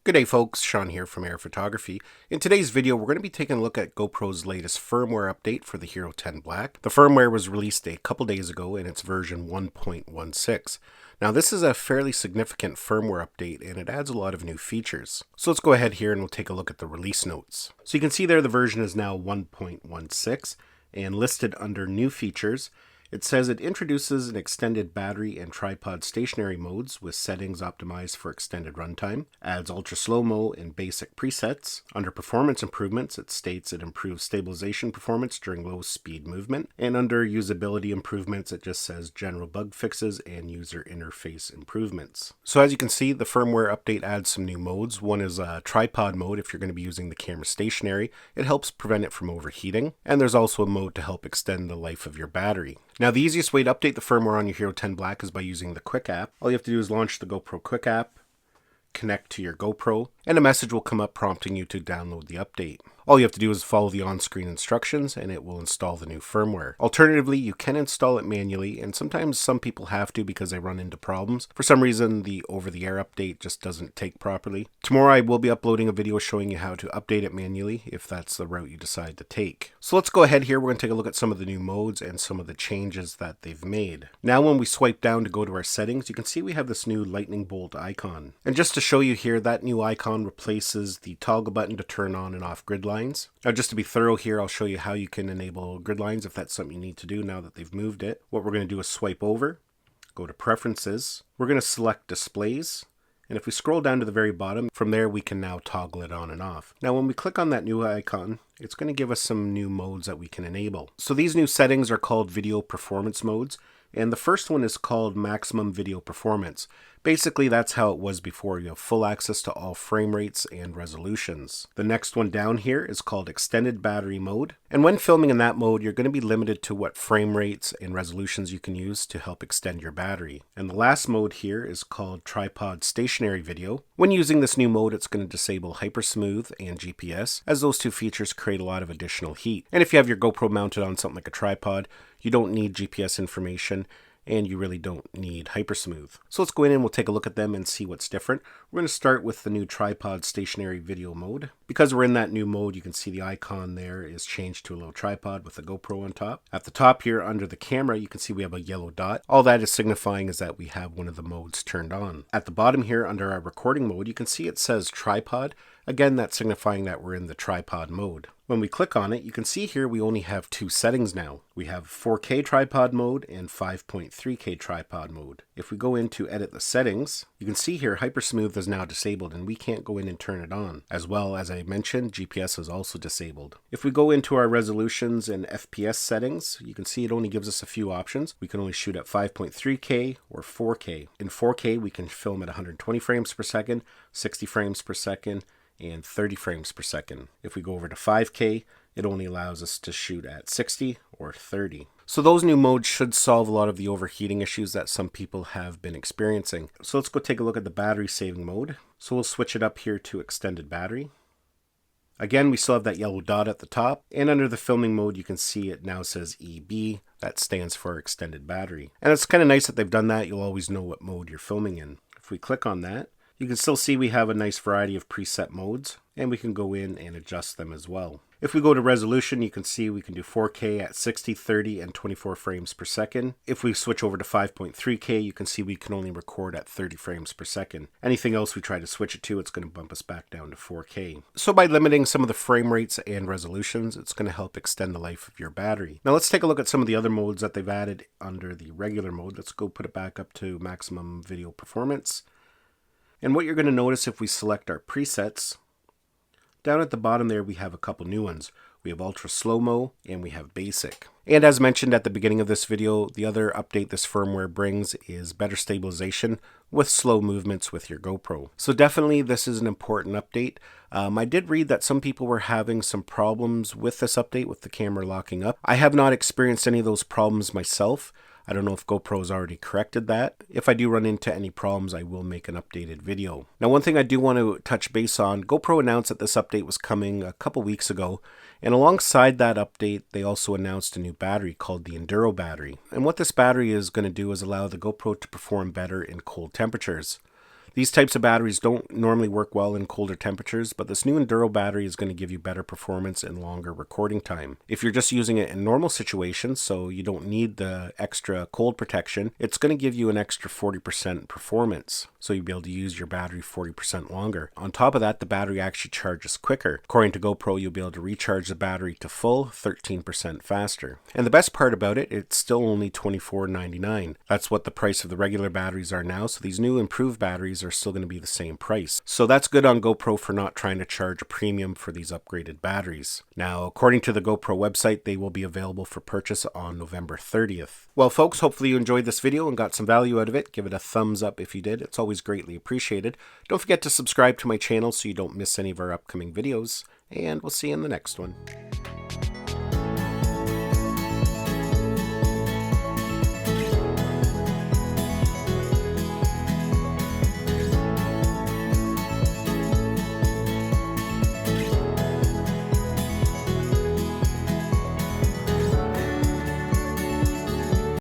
Good day folks, Sean here from Air Photography. In today's video we're going to be taking a look at GoPro's latest firmware update for the Hero 10 Black. The firmware was released a couple days ago and it's version 1.16. Now this is a fairly significant firmware update and it adds a lot of new features. So let's go ahead here and we'll take a look at the release notes. So you can see there the version is now 1.16 and listed under new features. It says it introduces an extended battery and tripod stationary modes with settings optimized for extended runtime, adds ultra slow-mo and basic presets. Under performance improvements, it states it improves stabilization performance during low speed movement, and under usability improvements, it just says general bug fixes and user interface improvements. So as you can see, the firmware update adds some new modes. One is a tripod mode if you're going to be using the camera stationary. It helps prevent it from overheating, and there's also a mode to help extend the life of your battery. Now the easiest way to update the firmware on your Hero 10 Black is by using the Quick app. All you have to do is launch the GoPro Quick app, connect to your GoPro, and a message will come up prompting you to download the update. All you have to do is follow the on-screen instructions and it will install the new firmware. Alternatively, you can install it manually, and sometimes some people have to because they run into problems. For some reason, the over-the-air update just doesn't take properly. Tomorrow I will be uploading a video showing you how to update it manually if that's the route you decide to take. So let's go ahead here. We're going to take a look at some of the new modes and some of the changes that they've made. Now when we swipe down to go to our settings, you can see we have this new lightning bolt icon. And just to show you here, that new icon replaces the toggle button to turn on and off grid lines. Now just to be thorough here, I'll show you how you can enable grid lines if that's something you need to do now that they've moved it. What we're going to do is swipe over, go to preferences, we're going to select displays, and if we scroll down to the very bottom, from there we can now toggle it on and off. Now when we click on that new icon, it's going to give us some new modes that we can enable. So these new settings are called video performance modes, and the first one is called maximum video performance. Basically, that's how it was before. You have full access to all frame rates and resolutions. The next one down here is called extended battery mode. And when filming in that mode, you're going to be limited to what frame rates and resolutions you can use to help extend your battery. And the last mode here is called tripod stationary video. When using this new mode, it's going to disable Hypersmooth and GPS, as those two features create a lot of additional heat. And if you have your GoPro mounted on something like a tripod, you don't need GPS information, and you really don't need Hypersmooth. So let's go in and we'll take a look at them and see what's different. We're going to start with the new tripod stationary video mode. Because we're in that new mode, you can see the icon there is changed to a little tripod with a GoPro on top. At the top here under the camera, you can see we have a yellow dot. All that is signifying is that we have one of the modes turned on. At the bottom here under our recording mode, you can see it says tripod. Again, that's signifying that we're in the tripod mode. When we click on it, you can see here we only have two settings now. We have 4K tripod mode and 5.3K tripod mode. If we go in to edit the settings, you can see here Hypersmooth is now disabled and we can't go in and turn it on. As well, as I mentioned, GPS is also disabled. If we go into our resolutions and FPS settings, you can see it only gives us a few options. We can only shoot at 5.3K or 4K. In 4K, we can film at 120 frames per second, 60 frames per second, and 30 frames per second. If we go over to 5K, it only allows us to shoot at 60 or 30. So those new modes should solve a lot of the overheating issues that some people have been experiencing. So let's go take a look at the battery saving mode. So we'll switch it up here to extended battery. Again, we still have that yellow dot at the top, and under the filming mode you can see it now says EB. That stands for extended battery. And it's kind of nice that they've done that. You'll always know what mode you're filming in. If we click on that, you can still see we have a nice variety of preset modes, and we can go in and adjust them as well. If we go to resolution, you can see we can do 4K at 60, 30, and 24 frames per second. If we switch over to 5.3K, you can see we can only record at 30 frames per second. Anything else we try to switch it to, it's going to bump us back down to 4K. So by limiting some of the frame rates and resolutions, it's going to help extend the life of your battery. Now let's take a look at some of the other modes that they've added under the regular mode. Let's go put it back up to maximum video performance. And what you're going to notice if we select our presets, down at the bottom there we have a couple new ones. We have ultra slow-mo and we have basic. And as mentioned at the beginning of this video, the other update this firmware brings is better stabilization with slow movements with your GoPro. So definitely this is an important update. I did read that some people were having some problems with this update with the camera locking up. I have not experienced any of those problems myself. I don't know if GoPro's already corrected that. If I do run into any problems, I will make an updated video. Now, one thing I do want to touch base on, GoPro announced that this update was coming a couple weeks ago, and alongside that update, they also announced a new battery called the Enduro battery. And what this battery is going to do is allow the GoPro to perform better in cold temperatures. These types of batteries don't normally work well in colder temperatures, but this new Enduro battery is going to give you better performance and longer recording time. If you're just using it in normal situations, so you don't need the extra cold protection, it's going to give you an extra 40% performance. So you'll be able to use your battery 40% longer. On top of that, the battery actually charges quicker. According to GoPro, you'll be able to recharge the battery to full 13% faster. And the best part about it, it's still only $24.99. That's what the price of the regular batteries are now, so these new improved batteries are still going to be the same price. So that's good on GoPro for not trying to charge a premium for these upgraded batteries. Now, according to the GoPro website, they will be available for purchase on November 30th. Well, folks, hopefully you enjoyed this video and got some value out of it. Give it a thumbs up if you did. It's always greatly appreciated. Don't forget to subscribe to my channel so you don't miss any of our upcoming videos, and we'll see you in the next one.